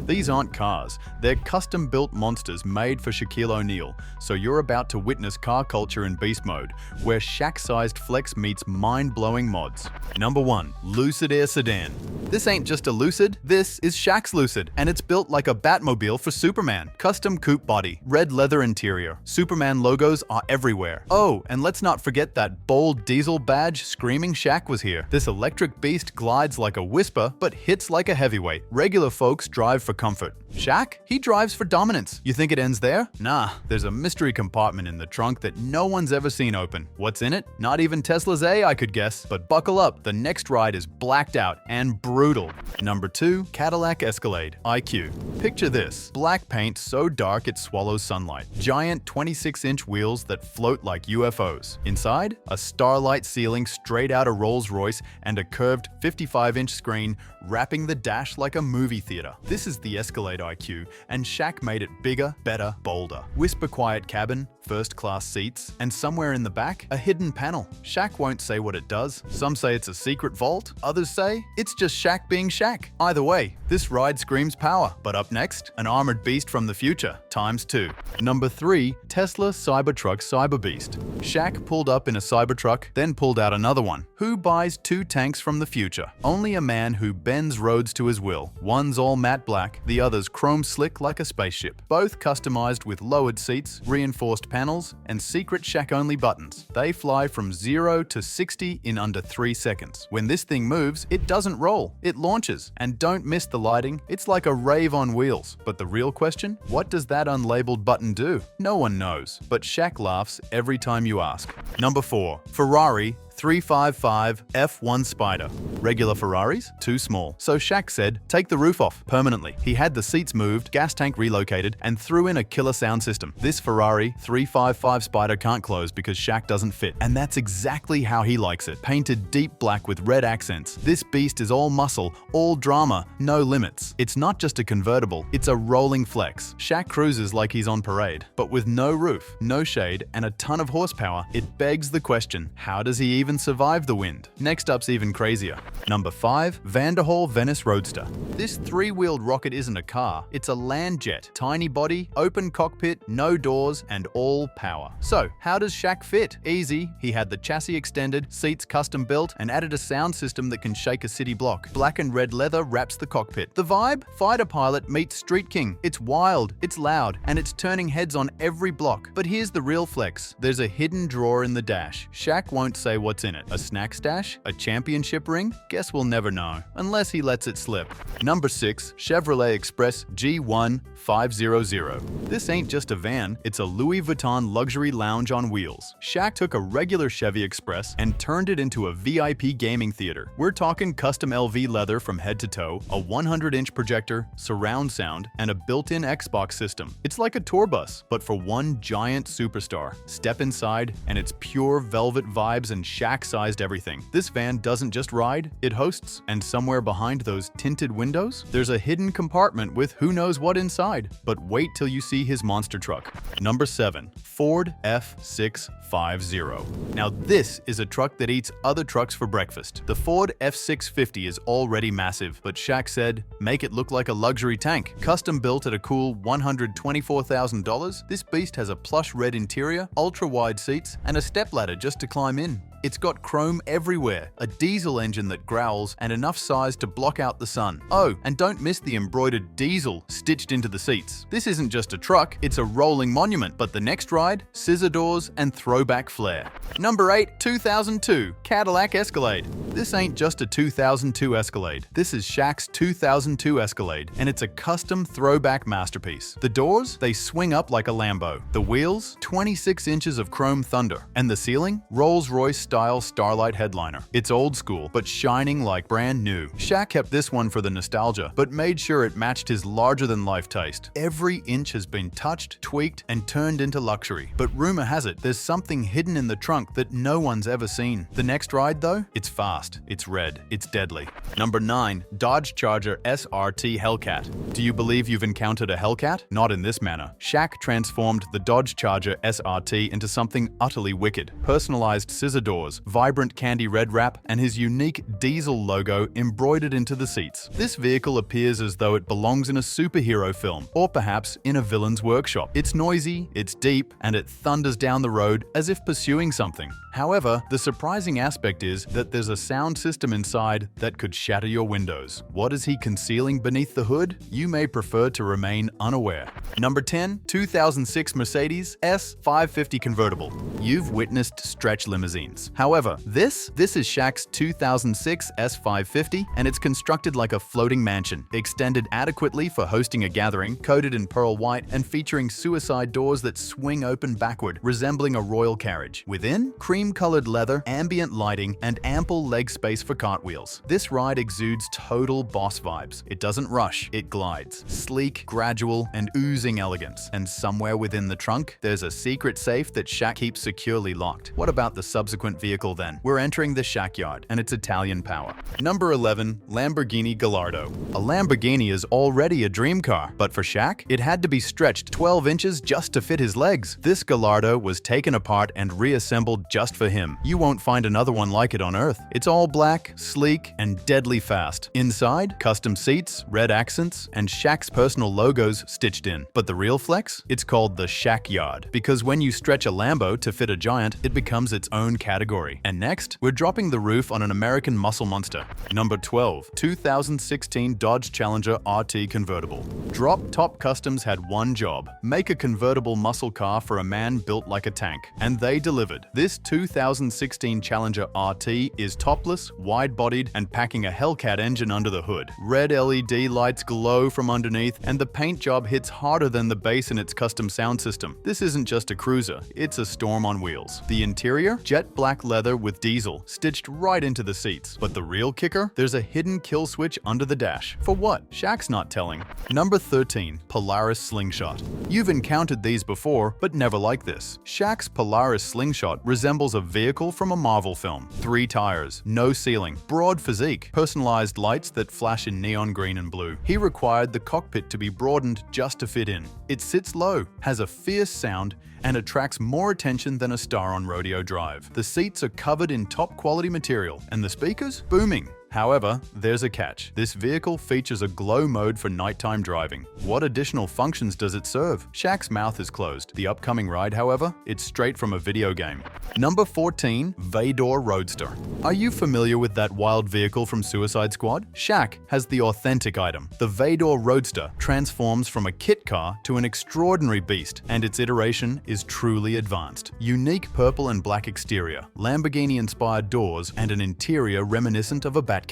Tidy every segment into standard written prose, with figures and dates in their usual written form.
These aren't cars, they're custom-built monsters made for Shaquille O'Neal, so you're about to witness car culture in beast mode, where Shaq-sized flex meets mind-blowing mods. Number 1. Lucid Air Sedan. This ain't just a Lucid, this is Shaq's Lucid, and it's built like a Batmobile for Superman. Custom coupe body, red leather interior, Superman logos are everywhere. Oh, and let's not forget that bold diesel badge screaming Shaq was here. This electric beast glides like a whisper, but hits like a heavyweight. Regular folks drive for comfort. Shaq? He drives for dominance. You think it ends there? Nah, there's a mystery compartment in the trunk that no one's ever seen open. What's in it? Not even Tesla's A, I could guess. But buckle up, the next ride is blacked out and brutal. Number 2. Cadillac Escalade IQ. Picture this. Black paint so dark it swallows sunlight. Giant 26-inch wheels that float like UFOs. Inside, a starlight ceiling straight out of Rolls-Royce and a curved 55-inch screen wrapping the dash like a movie theater. This is the Escalade IQ, and Shaq made it bigger, better, bolder. Whisper-quiet cabin, first-class seats, and somewhere in the back, a hidden panel. Shaq won't say what it does. Some say it's a secret vault, others say it's just Shaq being Shaq. Either way, this ride screams power. But up next, an armored beast from the future, ×2. Number 3. Tesla Cybertruck Cyberbeast. Shaq pulled up in a Cybertruck, then pulled out another one. Who buys 2 tanks from the future? Only a man who bends roads to his will. One's all matte black, the other's chrome slick like a spaceship. Both customized with lowered seats, reinforced panels, and secret Shaq-only buttons. They fly from 0 to 60 in under 3 seconds. When this thing moves, it doesn't roll, it launches. And don't miss the lighting, it's like a rave on wheels. But the real question? What does that unlabeled button do? No one knows, but Shaq laughs every time you ask. Number 4. Ferrari 355 F1 Spider. Regular Ferraris? Too small. So Shaq said, take the roof off, permanently. He had the seats moved, gas tank relocated, and threw in a killer sound system. This Ferrari 355 Spider can't close because Shaq doesn't fit. And that's exactly how he likes it. Painted deep black with red accents. This beast is all muscle, all drama, no limits. It's not just a convertible, it's a rolling flex. Shaq cruises like he's on parade. But with no roof, no shade, and a ton of horsepower, it begs the question, how does he even survive the wind? Next up's even crazier. Number 5. Vanderhall Venice Roadster. This 3-wheeled rocket isn't a car, it's a land jet. Tiny body, open cockpit, no doors, and all power. So, how does Shaq fit? Easy. He had the chassis extended, seats custom built, and added a sound system that can shake a city block. Black and red leather wraps the cockpit. The vibe? Fighter pilot meets street king. It's wild, it's loud, and it's turning heads on every block. But here's the real flex. There's a hidden drawer in the dash. Shaq won't say what's in it. A snack stash? A championship ring? Guess we'll never know, unless he lets it slip. Number 6. Chevrolet Express G1500. This ain't just a van, it's a Louis Vuitton luxury lounge on wheels. Shaq took a regular Chevy Express and turned it into a VIP gaming theater. We're talking custom LV leather from head to toe, a 100-inch projector, surround sound, and a built-in Xbox system. It's like a tour bus, but for one giant superstar. Step inside, and it's pure velvet vibes and Shaq-sized everything. This van doesn't just ride, it hosts, and somewhere behind those tinted windows, there's a hidden compartment with who knows what inside. But wait till you see his monster truck. Number 7. Ford F650. Now this is a truck that eats other trucks for breakfast. The Ford F650 is already massive, but Shaq said, make it look like a luxury tank. Custom built at a cool $124,000, this beast has a plush red interior, ultra-wide seats, and a stepladder just to climb in. It's got chrome everywhere, a diesel engine that growls, and enough size to block out the sun. Oh, and don't miss the embroidered diesel stitched into the seats. This isn't just a truck, it's a rolling monument. But the next ride, scissor doors and throwback flair. Number 8. 2002 Cadillac Escalade. This ain't just a 2002 Escalade. This is Shaq's 2002 Escalade, and it's a custom throwback masterpiece. The doors, they swing up like a Lambo. The wheels, 26 inches of chrome thunder. And the ceiling, Rolls-Royce style starlight headliner. It's old school, but shining like brand new. Shaq kept this one for the nostalgia, but made sure it matched his larger-than-life taste. Every inch has been touched, tweaked, and turned into luxury. But rumor has it, there's something hidden in the trunk that no one's ever seen. The next ride, though? It's fast, it's red, it's deadly. Number 9. Dodge Charger SRT Hellcat. Do you believe you've encountered a Hellcat? Not in this manner. Shaq transformed the Dodge Charger SRT into something utterly wicked. Personalized scissor doors doors, vibrant candy red wrap, and his unique diesel logo embroidered into the seats. This vehicle appears as though it belongs in a superhero film, or perhaps in a villain's workshop. It's noisy, it's deep, and it thunders down the road as if pursuing something. However, the surprising aspect is that there's a sound system inside that could shatter your windows. What is he concealing beneath the hood? You may prefer to remain unaware. Number 10. 2006 Mercedes S-550 convertible. You've witnessed stretch limousines. However, this is Shaq's 2006 S-550, and it's constructed like a floating mansion, extended adequately for hosting a gathering, coated in pearl white, and featuring suicide doors that swing open backward, resembling a royal carriage. Within, cream-colored leather, ambient lighting, and ample leg space for cartwheels. This ride exudes total boss vibes. It doesn't rush, it glides. Sleek, gradual, and oozing elegance. And somewhere within the trunk, there's a secret safe that Shaq keeps securely locked. What about the subsequent vehicle then? We're entering the Shaq yard and its Italian power. Number 11. Lamborghini Gallardo. A Lamborghini is already a dream car, but for Shaq, it had to be stretched 12 inches just to fit his legs. This Gallardo was taken apart and reassembled just for him. You won't find another one like it on Earth. It's all black, sleek, and deadly fast. Inside, custom seats, red accents, and Shaq's personal logos stitched in. But the real flex? It's called the Shaq Yard, because when you stretch a Lambo to fit a giant, it becomes its own category. And next, we're dropping the roof on an American muscle monster. Number 12. 2016 Dodge Challenger RT convertible. Drop Top Customs had one job: make a convertible muscle car for a man built like a tank. And they delivered. This 2016 Challenger RT is topless, wide-bodied, and packing a Hellcat engine under the hood. Red LED lights glow from underneath, and the paint job hits harder than the bass in its custom sound system. This isn't just a cruiser, it's a storm on wheels. The interior? Jet black leather with diesel, stitched right into the seats. But the real kicker? There's a hidden kill switch under the dash. For what? Shaq's not telling. Number 13. Polaris Slingshot. You've encountered these before, but never like this. Shaq's Polaris Slingshot resembles a vehicle from a Marvel film. 3 tires, no ceiling, broad physique, personalized lights that flash in neon green and blue. He required the cockpit to be broadened just to fit in. It sits low, has a fierce sound, and attracts more attention than a star on Rodeo Drive. The seats are covered in top quality material, and the speakers? Booming. However, there's a catch. This vehicle features a glow mode for nighttime driving. What additional functions does it serve? Shaq's mouth is closed. The upcoming ride, however, it's straight from a video game. Number 14. Vador Roadster. Are you familiar with that wild vehicle from Suicide Squad? Shaq has the authentic item. The Vador Roadster transforms from a kit car to an extraordinary beast, and its iteration is truly advanced. Unique purple and black exterior, Lamborghini-inspired doors, and an interior reminiscent of a Batcave.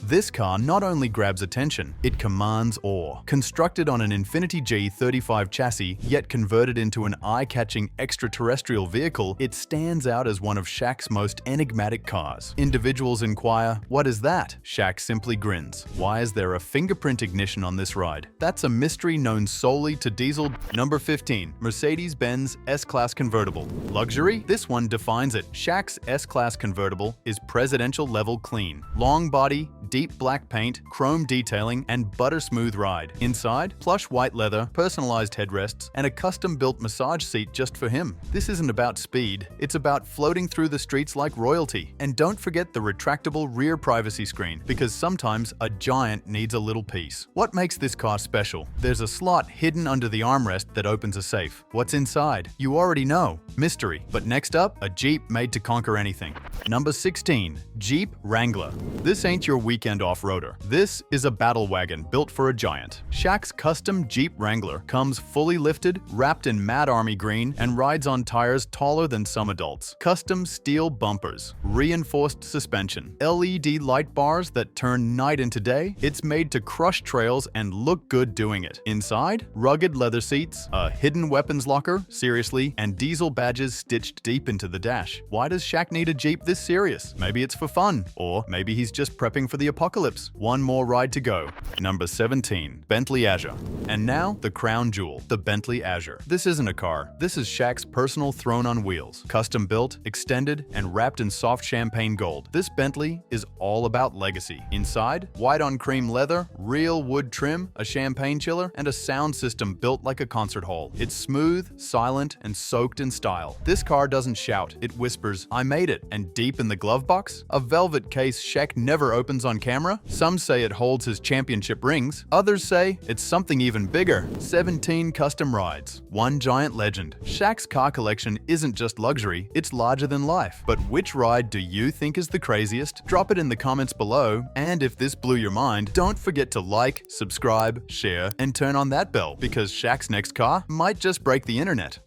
This car not only grabs attention, it commands awe. Constructed on an Infiniti G35 chassis, yet converted into an eye-catching extraterrestrial vehicle, it stands out as one of Shaq's most enigmatic cars. Individuals inquire, "What is that?" Shaq simply grins. Why is there a fingerprint ignition on this ride? That's a mystery known solely to diesel. Number 15. Mercedes-Benz S-Class convertible. Luxury? This one defines it. Shaq's S-Class convertible is presidential level clean. Long body, deep black paint, chrome detailing, and butter-smooth ride. Inside, plush white leather, personalized headrests, and a custom-built massage seat just for him. This isn't about speed, it's about floating through the streets like royalty. And don't forget the retractable rear privacy screen, because sometimes a giant needs a little piece. What makes this car special? There's a slot hidden under the armrest that opens a safe. What's inside? You already know. Mystery. But next up, a Jeep made to conquer anything. Number 16. Jeep Wrangler. This ain't your weekend off-roader. This is a battle wagon built for a giant. Shaq's custom Jeep Wrangler comes fully lifted, wrapped in Mad Army green, and rides on tires taller than some adults. Custom steel bumpers, reinforced suspension, LED light bars that turn night into day. It's made to crush trails and look good doing it. Inside, rugged leather seats, a hidden weapons locker, seriously, and diesel badges stitched deep into the dash. Why does Shaq need a Jeep this serious? Maybe it's for fun, or maybe he's just prepping for the apocalypse. One more ride to go. Number 17. Bentley Azure. And now, the crown jewel, the Bentley Azure. This isn't a car. This is Shaq's personal throne on wheels. Custom built, extended, and wrapped in soft champagne gold. This Bentley is all about legacy. Inside, white on cream leather, real wood trim, a champagne chiller, and a sound system built like a concert hall. It's smooth, silent, and soaked in style. This car doesn't shout, it whispers, "I made it." And deep in the glove box, a velvet case Shaq never opens on camera. Some say it holds his championship rings. Others say it's something even bigger. 17 custom rides. One giant legend. Shaq's car collection isn't just luxury, it's larger than life. But which ride do you think is the craziest? Drop it in the comments below. And if this blew your mind, don't forget to like, subscribe, share, and turn on that bell, because Shaq's next car might just break the internet.